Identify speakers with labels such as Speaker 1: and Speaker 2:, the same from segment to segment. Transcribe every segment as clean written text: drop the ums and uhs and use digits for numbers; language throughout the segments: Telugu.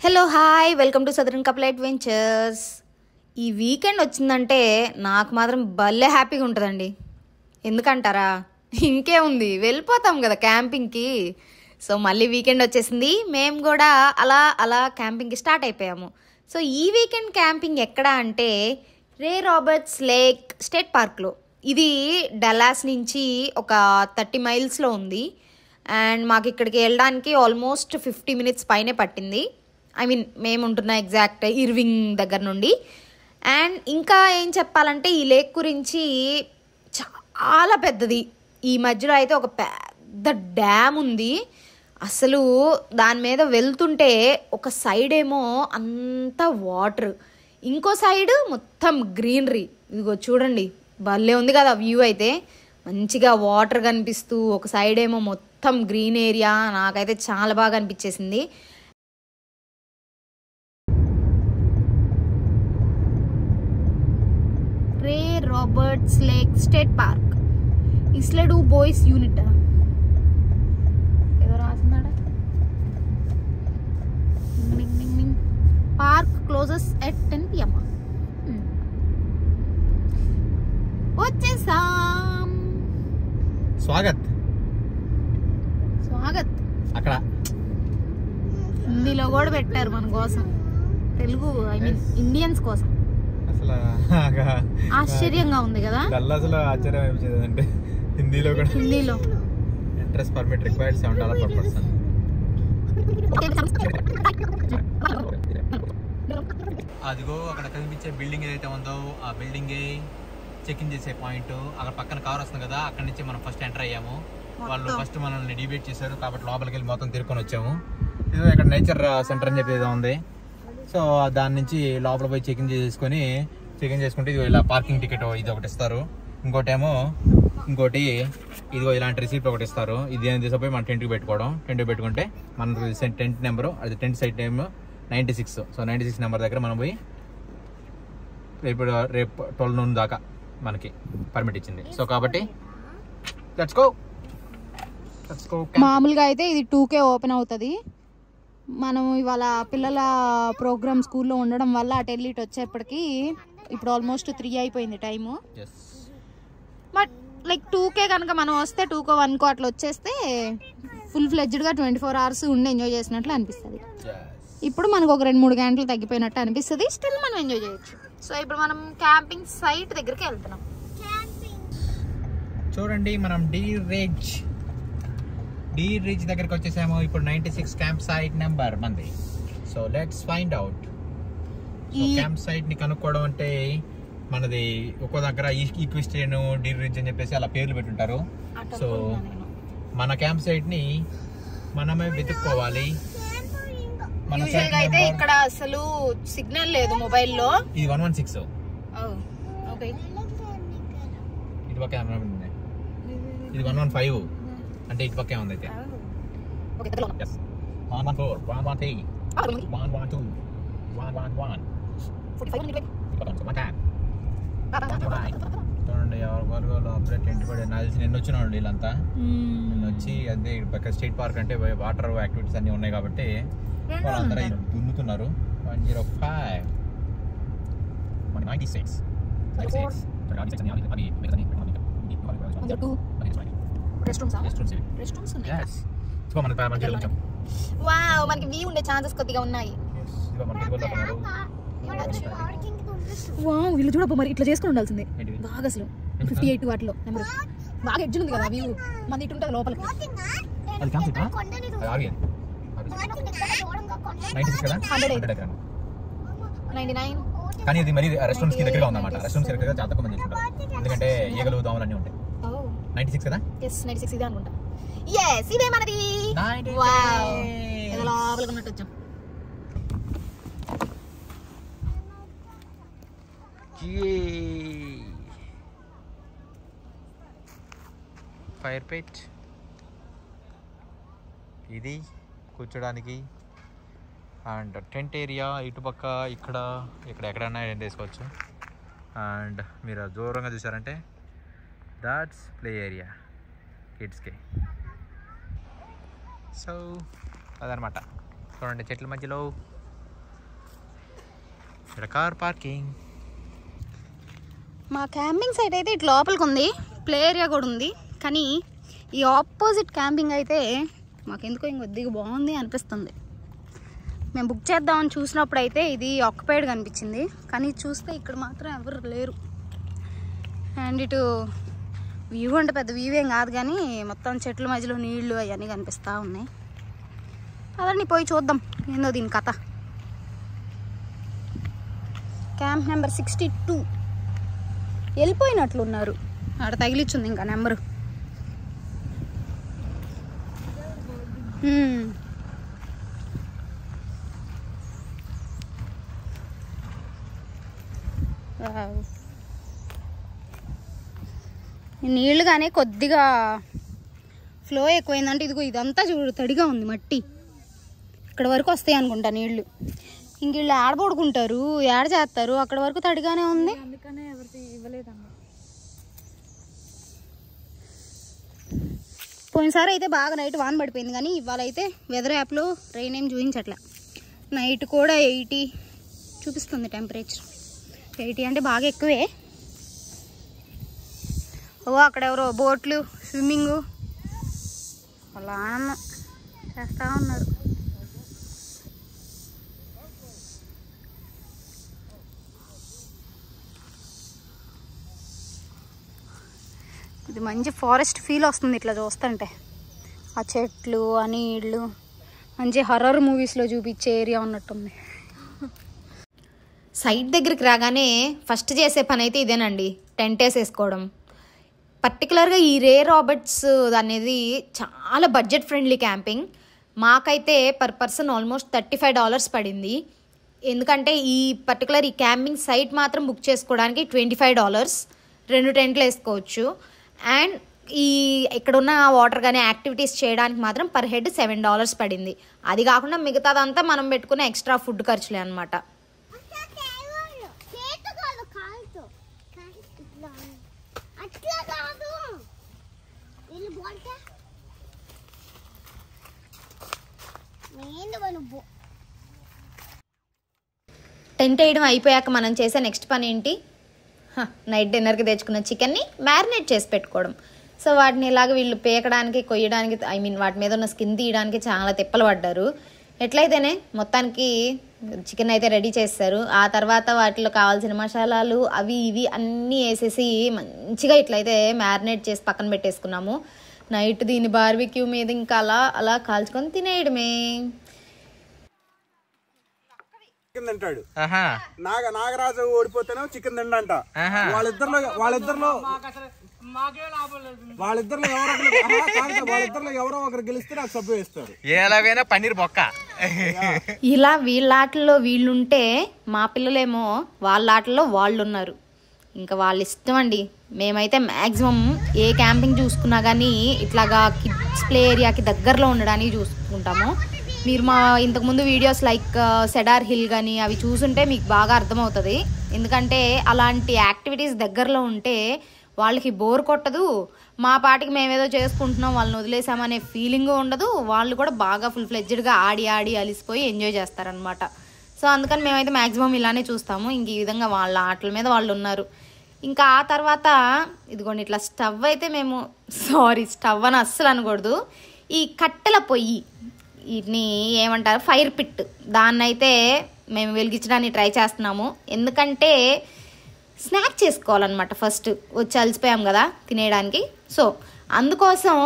Speaker 1: Hello hi welcome to southern couple adventures. ఈ వీకెండ్ వచ్చిందంటే నాకు మాత్రం భలే హ్యాపీగా ఉంటుందండి. ఎందుకంటారా, ఇంకే ఉంది, వెళ్ళిపోతాం కదా క్యాంపింగ్కి. సో మళ్ళీ వీకెండ్ వచ్చేసింది, మేము కూడా అలా అలా క్యాంపింగ్కి స్టార్ట్ అయిపోయాము. సో ఈ వీకెండ్ క్యాంపింగ్ ఎక్కడ అంటే రే రాబర్ట్స్ లేక్ స్టేట్ పార్క్లో. ఇది డల్లాస్ నుంచి ఒక 30 మైల్స్లో ఉంది. అండ్ మాకు ఇక్కడికి వెళ్ళడానికి ఆల్మోస్ట్ 50 మినిట్స్ పైనే పట్టింది. మేము ఉంటున్న ఎగ్జాక్ట్ ఇర్వింగ్ దగ్గర నుండి. అండ్ ఇంకా ఏం చెప్పాలంటే ఈ లేక్ గురించి చాలా పెద్దది. ఈ మధ్యలో అయితే ఒక పెద్ద డ్యామ్ ఉంది. అసలు దాని మీద వెళ్తుంటే ఒక సైడ్ ఏమో అంతా వాటర్, ఇంకో సైడ్ మొత్తం గ్రీనరీ. ఇదిగో చూడండి, భలే ఉంది కదా వ్యూ. అయితే మంచిగా వాటర్ కనిపిస్తూ ఒక సైడ్ ఏమో మొత్తం గ్రీన్ ఏరియా. నాకైతే చాలా బాగా అనిపించేసింది. Ray Roberts Lake State Park, Isle du Bois unit ఏదో రాసిందాడ. Park closes at 10 PM. వచ్చేసాం.
Speaker 2: స్వాగత్
Speaker 1: స్వాగత్
Speaker 2: అక్కడ
Speaker 1: హిందీలో కూడా పెట్టారు మన కోసం, తెలుగు ఇండియన్స్ కోసం.
Speaker 2: అసలు
Speaker 1: ఆశ్చర్యంగా ఉంది కదా.
Speaker 2: అసలు ఆశ్చర్యం అనిపించేది అంటే హిందీలో కూడా,
Speaker 1: హిందీలో
Speaker 2: entrance permit required $7 per person. అదిగో అక్కడ కనిపించే బిల్డింగ్ ఏదైతే ఉందో ఆ బిల్డింగ్ చెక్ ఇన్ చేసే పాయింట్. అక్కడ పక్కన కార్ వస్తుంది కదా, అక్కడ నుంచి మనం ఫస్ట్ ఎంటర్ అయ్యాము. వాళ్ళు ఫస్ట్ మనల్ని డిబేట్ చేశారు కాబట్టి లోపలికి వెళ్ళి మొత్తం తిరుక్కొని వచ్చాము. ఇదో ఇక్కడ నేచర్ సెంటర్ అని చెప్పి ఏదో ఉంది. సో దాని నుంచి లోపల పోయి చెక్ ఇన్ చేసుకుంటే ఇది ఇలా పార్కింగ్ టికెట్ ఇది ఒకటి ఇస్తారు. ఇంకోటి ఇదిగో ఇలాంటి రిసీప్ట్ ఒకటి ఇస్తారు. ఇది ఏం తీసుకుపోయి మన టెంట్కి పెట్టుకుంటే మన టెంట్ నెంబరు, అది tent site name 96. So 96 number దగ్గర మనం పోయి రేపు 12 noon దాకా మనకి పర్మిట్ ఇచ్చింది. సో కాబట్టి లెట్స్ గో.
Speaker 1: మామూలుగా అయితే ఇది 2K ఓపెన్ అవుతుంది. మనం ఇవాళ పిల్లల ప్రోగ్రామ్ స్కూల్లో ఉండడం వల్ల అటు వెళ్ళి ఇటు వచ్చేప్పటికి ఇప్పుడు ఆల్మోస్ట్ 3 అయిపోయింది టైము. బట్ లైక్ 2K కనుక మనం వస్తే 2K 1K అట్లా వచ్చేస్తే ఫుల్ ఫ్లెడ్జ్డ్గా 24 hours ఉండి ఎంజాయ్ చేసినట్లు అనిపిస్తుంది. ఇప్పుడు మనకు ఒక 2-3 గంటలు తగ్గిపోయినట్టు అనిపిస్తుంది. స్టిల్ మనం ఎంజాయ్ చేయొచ్చు. సో ఇప్పుడు మనం క్యాంపింగ్ సైట్ దగ్గరికి వెళ్తున్నాం.
Speaker 2: చూడండి, మనం డీ రిజ్ దగ్గరికి వచ్చేసాము. ఇప్పుడు 96 క్యాంప్ సైట్ నెంబర్ మంది. So let's find out. Camp site ని కనుక్కోవడం అంటే మనది ఒక్కో దగ్గర ఈక్విస్టేన్, డీ రిజ్ అని చెప్పేసి అలా పేర్లు పెట్టుంటారు. సో మన క్యాంప్ సైట్ ని మనమే వెతుక్కోవాలి.
Speaker 1: అయితే ఇక్కడ అసలు సిగ్నల్ లేదు మొబైల్లో.
Speaker 2: ఇది 116.
Speaker 1: ఓకే,
Speaker 2: ఇటు పక్క ఇది 115 అంటే ఇటు పక్కే ఉంది. అయితే 114, 113, 112, 111. చూడండి, ఎవరు అప్పుడే టెంట్ పడి నాల్సి నిన్న వచ్చినాడు వీళ్ళంతా. నిన్న వచ్చి అదే పక్క స్టేట్ పార్క్ అంటే వాటర్ యాక్టివిటీస్ అన్ని ఉన్నాయి కాబట్టి వాళ్ళందరూ దున్నుతున్నారు. 105, 96.
Speaker 1: మనకి వ్యూ ఉండే ఛాన్సెస్ కొద్దిగా ఉన్నాయి. వీళ్ళు చూడప్ప మరి ఇట్లా చేసుకుని ఉండాల్సిందే బాగా. అసలు 58 వాటిలో నెంబర్ బాగా ఎడ్జ్ ఉంది కదా వ్యూ. మన ఇటు ఉంటుంది లోపలికి. 99
Speaker 2: కానీ ఇది మరి రెస్టారెంట్స్ కి దగ్గరగా ఉందన్నమాట. రెస్టారెంట్స్ దగ్గర చాలా తక్కువ మంది చేసుకుంటారు, ఎందుకంటే ఈగలు దోమలు అన్నీ ఉంటాయి. 96 కదా?
Speaker 1: yes 96 ఇదే అనుకుంటా. yes ఇదే మనది. వావ్, ఏదో లోపలికి ఉన్నట్టు వచ్చాం.
Speaker 2: ఫైర్ పిట్ ఇది కూర్చోడానికి. అండ్ టెంట్ ఏరియా ఇటుపక్క ఇక్కడ ఎక్కడైనా టెంట్ వేసుకోవచ్చు. అండ్ మీరు దూరంగా చూసారంటే దాట్స్ ప్లే ఏరియా కిడ్స్కి. సో అదనమాట. చూడండి చెట్ల మధ్యలో ఇక్కడ కార్ పార్కింగ్.
Speaker 3: మా క్యాంపింగ్ సైట్ అయితే ఇటు లోపలికి ఉంది, ప్లే ఏరియా కూడా ఉంది. కానీ ఈ ఆపోజిట్ క్యాంపింగ్ అయితే మాకెందుకో ఇంకొద్దిగా బాగుంది అనిపిస్తుంది. మేము బుక్ చేద్దామని చూసినప్పుడు అయితే ఇది ఆక్యుపైడ్ కనిపించింది, కానీ చూస్తే ఇక్కడ మాత్రం ఎవరు లేరు. అండ్ ఇటు వ్యూ అంటే పెద్ద వ్యూ ఏం కాదు, కానీ మొత్తం చెట్ల మధ్యలో నీళ్లు అవన్నీ కనిపిస్తూ ఉన్నాయి. అదన్నీ పోయి చూద్దాం ఏందో దీని కథ. Camp number 62 వెళ్ళిపోయినట్లున్నారు. ఆడ తగిలిచ్చుంది ఇంకా నెంబరు. నీళ్ళు కానీ కొద్దిగా ఫ్లో ఎక్కువైందంటే ఇదిగో ఇదంతా చూడు తడిగా ఉంది, మట్టి ఇక్కడ వరకు వస్తాయి అనుకుంటా నీళ్ళు. ఇంక వీళ్ళు ఆడ పడుకుంటారు, ఏడ చేస్తారు, అక్కడ వరకు తడిగానే ఉంది. పోయినసారి అయితే బాగా నైట్ వాన పడిపోయింది, కానీ ఇవాళ అయితే వెదర్ యాప్లో రెయిన్ ఏం చూపించట్లే. నైట్ కూడా 80 చూపిస్తుంది టెంపరేచర్. 80 అంటే బాగా ఎక్కువే. ఓ అక్కడ ఎవరో బోట్లు స్విమ్మింగ్ అలా ఆనందం చేస్తూ ఉన్నారు. ఇది మంచి ఫారెస్ట్ ఫీల్ వస్తుంది ఇట్లా చూస్తుంటే. ఆ చెట్లు, ఆ నీళ్ళు మంచి హర్రర్ మూవీస్లో చూపించే ఏరియా ఉన్నట్టుంది.
Speaker 1: సైట్ దగ్గరికి రాగానే ఫస్ట్ చేసే పని అయితే ఇదేనండి, టెంట్ వేసేసుకోవడం. పర్టికులర్గా ఈ రే రాబర్ట్స్ అనేది చాలా బడ్జెట్ ఫ్రెండ్లీ క్యాంపింగ్. మాకైతే పర్ పర్సన్ ఆల్మోస్ట్ $35 పడింది. ఎందుకంటే ఈ పర్టికులర్ ఈ క్యాంపింగ్ సైట్ మాత్రం బుక్ చేసుకోవడానికి $25, 2 టెంట్లు వేసుకోవచ్చు. అండ్ ఈ ఇక్కడున్న వాటర్ కానీ యాక్టివిటీస్ చేయడానికి మాత్రం పర్ హెడ్ $7 పడింది. అది కాకుండా మిగతాదంతా మనం పెట్టుకునే ఎక్స్ట్రా ఫుడ్ ఖర్చులే అనమాట. టెంట్ వేయడం అయిపోయాక మనం చేసే నెక్స్ట్ పని ఏంటి? నైట్ డిన్నర్కి తెచ్చుకున్న చికెన్ని మ్యారినేట్ చేసి పెట్టుకోవడం. సో వాటిని ఇలాగ వీళ్ళు పేకడానికి, కొయ్యడానికి, వాటి మీద ఉన్న స్కిన్ తీయడానికి చాలా తిప్పలు పడ్డారు. ఎట్లయితేనే మొత్తానికి చికెన్ అయితే రెడీ చేస్తారు. ఆ తర్వాత వాటిలో కావాల్సిన మసాలాలు అవి ఇవి అన్నీ వేసేసి మంచిగా ఇట్లయితే మ్యారినేట్ చేసి పక్కన పెట్టేసుకున్నాము. నైట్ దీని బార్బిక్యూ మీద ఇంకా అలా అలా కాల్చుకొని తినేయడమే.
Speaker 4: చికెన్ తింటాడు, నాగరాజు ఓడిపోతేనే చికెన్ తిండంట. వాళ్ళిద్దరిలో ఎవరో ఒకరు గెలిస్తే నాకు సబ్బు వేస్తారు.
Speaker 2: ఎలాగైనా పన్నీర్ బొక్క.
Speaker 1: ఇలా వీళ్ళాటల్లో వీళ్ళుంటే మా పిల్లలేమో వాళ్ళ ఆటల్లో వాళ్ళు ఉన్నారు. ఇంకా వాళ్ళ ఇష్టం అండి. మేమైతే మ్యాక్సిమం ఏ క్యాంపింగ్ చూసుకున్నా కానీ ఇట్లాగా కిడ్స్ ప్లే ఏరియాకి దగ్గరలో ఉండడానికి చూసుకుంటాము. మీరు మా ఇంతకుముందు వీడియోస్ లైక్ సెడార్ హిల్ కానీ అవి చూసుంటే మీకు బాగా అర్థమవుతుంది. ఎందుకంటే అలాంటి యాక్టివిటీస్ దగ్గరలో ఉంటే వాళ్ళకి బోర్ కొట్టదు, మా పాటికి మేమేదో చేసుకుంటున్నాం వాళ్ళని వదిలేసామనే ఫీలింగ్ ఉండదు. వాళ్ళు కూడా బాగా ఫుల్ ఫ్లెడ్జ్డ్గా ఆడి ఆడి అలిసిపోయి ఎంజాయ్ చేస్తారనమాట. సో అందుకని మేమైతే మ్యాక్సిమం ఇలానే చూస్తాము. ఇంక ఈ విధంగా వాళ్ళ ఆటల మీద వాళ్ళు ఉన్నారు. ఇంకా ఆ తర్వాత ఇదిగోండి ఇట్లా స్టవ్ అయితే మేము స్టవ్ అని అస్సలు అనకూడదు, ఈ కట్టెల పొయ్యి, వీటిని ఏమంటారు ఫైర్ పిట్, దాన్నైతే మేము వెలిగించడానికి ట్రై చేస్తున్నాము. ఎందుకంటే స్నాక్ చేసుకోవాలన్నమాట. ఫస్ట్ వచ్చి అలసిపోయాం కదా తినేయడానికి. సో అందుకోసం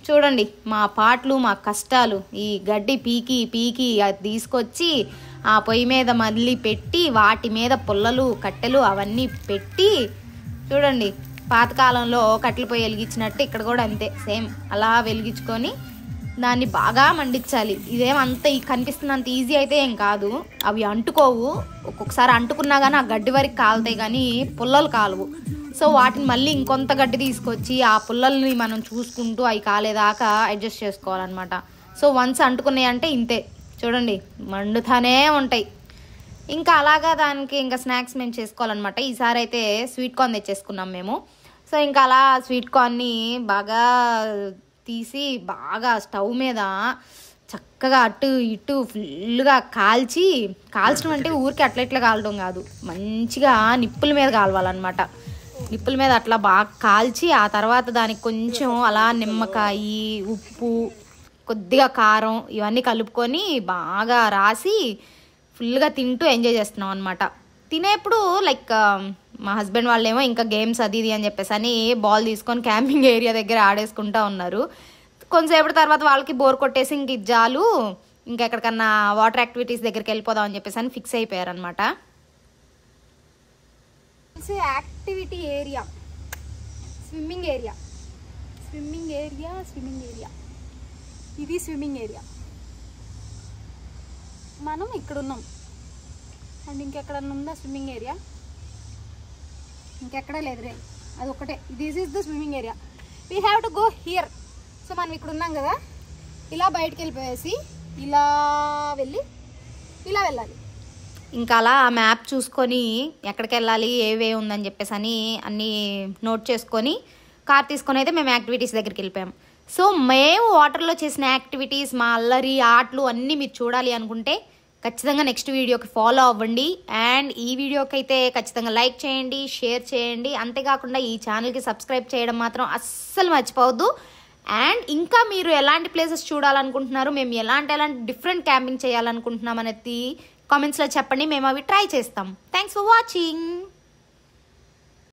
Speaker 1: చూడండి మా పాటలు, మా కష్టాలు. ఈ గడ్డి పీకి పీకి అది తీసుకొచ్చి ఆ పొయ్యి మీద మళ్ళీ పెట్టి వాటి మీద పుల్లలు కట్టెలు అవన్నీ పెట్టి చూడండి పాతకాలంలో కట్టెల పొయ్యి వెలిగించినట్టు ఇక్కడ కూడా అంతే సేమ్ అలా వెలిగించుకొని దాన్ని బాగా మండించాలి. ఇదేమంత కనిపిస్తున్నంత ఈజీ అయితే ఏం కాదు. అవి అంటుకోవు, ఒక్కొక్కసారి అంటుకున్నా కానీ ఆ గడ్డి వరకు కాలుతాయి కానీ పుల్లలు కాలవు. సో వాటిని మళ్ళీ ఇంకొంత గడ్డి తీసుకొచ్చి ఆ పుల్లల్ని మనం చూసుకుంటూ అవి కాలేదాకా అడ్జస్ట్ చేసుకోవాలన్నమాట. సో వన్స్ అంటుకున్నాయి అంటే ఇంతే చూడండి మండుతానే ఉంటాయి. ఇంకా అలాగా దానికి ఇంకా స్నాక్స్ మేము చేసుకోవాలన్నమాట. ఈసారి అయితే స్వీట్ కార్న్ తెచ్చేసుకున్నాం మేము. సో ఇంకా అలా స్వీట్ కార్న్ని బాగా తీసి బాగా స్టవ్ మీద చక్కగా అటు ఇటు ఫుల్గా కాల్చడం అంటే ఊరికి అట్లా కాలడం కాదు, మంచిగా నిప్పుల మీద కాలవాలన్నమాట. నిప్పుల మీద అట్లా బాగా కాల్చి ఆ తర్వాత దానికి కొంచెం అలా నిమ్మకాయ, ఉప్పు, కొద్దిగా కారం ఇవన్నీ కలుపుకొని బాగా రాసి ఫుల్గా తింటూ ఎంజాయ్ చేస్తున్నాం అనమాట. తినేప్పుడు లైక్ మా హస్బెండ్ వాళ్ళేమో ఇంకా గేమ్స్ అది ఇది అని చెప్పేసి అని బాల్ తీసుకొని క్యాంపింగ్ ఏరియా దగ్గర ఆడేసుకుంటా ఉన్నారు. కొంతసేపటి తర్వాత వాళ్ళకి బోర్ కొట్టేసి ఇంక ఇది చాలు, ఇంకెక్కడికన్నా వాటర్ యాక్టివిటీస్ దగ్గరికి వెళ్ళిపోదాం అని చెప్పేసి అని ఫిక్స్ అయిపోయారనమాట.
Speaker 3: యాక్టివిటీ ఏరియా, స్విమ్మింగ్ ఏరియా, ఇది స్విమ్మింగ్ ఏరియా. మనం ఇక్కడ ఉన్నాం. అండ్ ఇంకెక్కడన్నా ఉందా స్విమ్మింగ్ ఏరియా? ఇంకెక్కడా లేదు రే, అది ఒకటే. This is the swimming area. We have to go here. So మనం ఇక్కడ ఉన్నాం కదా, ఇలా బయటకు వెళ్ళిపోయేసి ఇలా వెళ్ళాలి.
Speaker 1: ఇంకా అలా ఆ మ్యాప్ చూసుకొని ఎక్కడికి వెళ్ళాలి, ఏవే ఉందని చెప్పేసి అని అన్నీ నోట్ చేసుకొని కార్ తీసుకొని అయితే మేము యాక్టివిటీస్ దగ్గరికి వెళ్ళిపోయాం. సో మేము వాటర్లో చేసిన యాక్టివిటీస్, మా అల్లరి ఆటలు అన్నీ మీరు చూడాలి అనుకుంటే ఖచ్చితంగా నెక్స్ట్ వీడియోకి ఫాలో అవ్వండి. అండ్ ఈ వీడియోకి అయితే ఖచ్చితంగా లైక్ చేయండి, షేర్ చేయండి. అంతేకాకుండా ఈ ఛానల్కి సబ్స్క్రైబ్ చేయడం మాత్రం అస్సలు మర్చిపోవద్దు. అండ్ ఇంకా మీరు ఎలాంటి ప్లేసెస్ చూడాలనుకుంటున్నారు, మేము ఎలాంటి డిఫరెంట్ క్యాంపింగ్ చేయాలనుకుంటున్నాం అనేది కామెంట్స్లో చెప్పండి, మేము అవి ట్రై చేస్తాం. Thanks for watching.